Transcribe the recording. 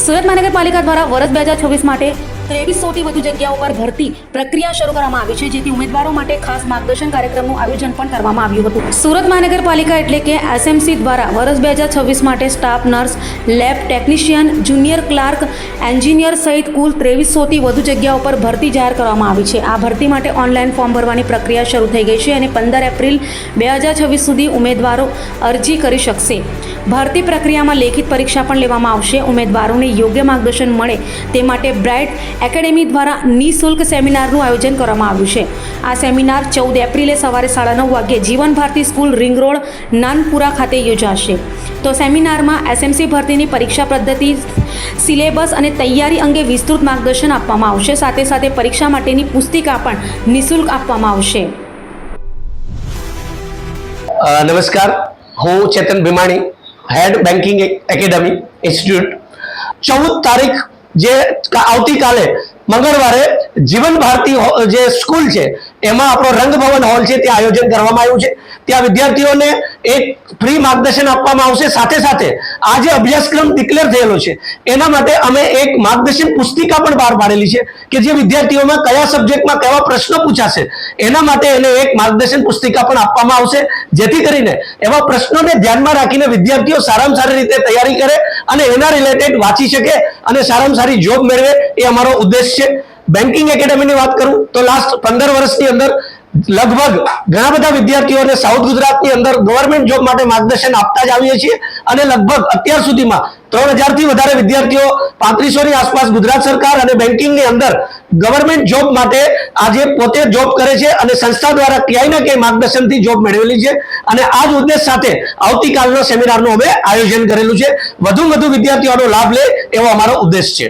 સુરત મહાનગરપાલિકા દ્વારા વર્ષ 2026 માટે 2300થી વધુ જગ્યાઓ પર ભરતી પ્રક્રિયા શરૂ કરવામાં આવી છે, જેથી ઉમેદવારો માટે ખાસ માર્ગદર્શન કાર્યક્રમનું આયોજન પણ કરવામાં આવ્યું હતું. સુરત મહાનગરપાલિકા એટલે કે એસએમસી દ્વારા વર્ષ 2026 માટે staff nurse, lab technician, junior clerk, engineer સહિત કુલ 2300થી વધુ જગ્યાઓ પર ભરતી જાહેર કરવામાં આવી છે. આ ભરતી માટે ઓનલાઈન ફોર્મ ભરવાની પ્રક્રિયા શરૂ થઈ ગઈ છે અને 15 એપ્રિલ 2026 સુધી ઉમેદવારો અરજી કરી શકશે. ભરતી પ્રક્રિયામાં લેખિત પરીક્ષા પણ લેવામાં આવશે. ઉમેદવારોને યોગ્ય માર્ગદર્શન મળે તે માટે બ્રાઇટ એકેડેમી દ્વારા નિઃશુલ્ક સેમિનારનું આયોજન કરવામાં આવ્યું છે. આ સેમિનાર 14 એપ્રિલે સવારે 9:30 વાગ્યે Jivan Bharti school, ring road, Nanpura ખાતે યોજાશે. તો સેમિનારમાં એસએમસી ભરતીની પરીક્ષા પદ્ધતિ, સિલેબસ અને તૈયારી અંગે વિસ્તૃત માર્ગદર્શન આપવામાં આવશે. સાથે સાથે પરીક્ષા માટેની પુસ્તિકા પણ નિઃશુલ્ક આપવામાં આવશે. નમસ્કાર, હું ચેતન ભીમાણી, હેડ બેન્કિંગ એકેડમી ઇન્સ્ટિટ્યૂટ. 14 તારીખ જે આવતીકાલે મંગળવારે જીવન ભારતી જે સ્કૂલ છે એમાં આપણો રંગભવન હોલ છે ત્યાં આયોજન કરવામાં આવ્યું છે. ત્યાં વિદ્યાર્થીઓને એક ફ્રી માર્ગદર્શન આપવામાં આવશે. સાથે સાથે આ જે અભ્યાસક્રમ ડિક્લેર થયેલો છે એના માટે અમે એક માર્ગદર્શન પુસ્તિકા પણ બહાર પાડેલી છે કે જે વિદ્યાર્થીઓમાં કયા સબ્જેક્ટમાં કેવા પ્રશ્નો પૂછાશે એના માટે એને એક માર્ગદર્શન પુસ્તિકા પણ આપવામાં આવશે, જેથી કરીને એવા પ્રશ્નોને ધ્યાનમાં રાખીને વિદ્યાર્થીઓ સારામાં સારી રીતે તૈયારી કરે અને એના રિલેટેડ વાંચી શકે અને સારામાં સારી જોબ મેળવે, એ અમારો ઉદ્દેશ છે. બેન્કિંગ એકેડેમીની વાત કરું તો લાસ્ટ 15 વર્ષની અંદર લગભગ ઘણા બધા વિદ્યાર્થીઓને સાઉથ ગુજરાતની અંદર ગવર્મેન્ટ જોબ માટે માર્ગદર્શન આપતા જ આવીએ છીએ અને લગભગ અત્યાર સુધીમાં 3000 થી વધારે વિદ્યાર્થીઓ 3500 ની આસપાસ ગુજરાત સરકાર અને બેન્કિંગની અંદર ગવર્મેન્ટ જોબ માટે આજે પોતે જોબ કરે છે અને સંસ્થા દ્વારા ક્યાંય ને ક્યાંય માર્ગદર્શનથી જોબ મેળવેલી છે. અને આ જ ઉદ્દેશ સાથે આવતીકાલનો સેમિનારનું અમે આયોજન કરેલું છે. વધુ વિદ્યાર્થીઓનો લાભ લે એવો અમારો ઉદ્દેશ છે.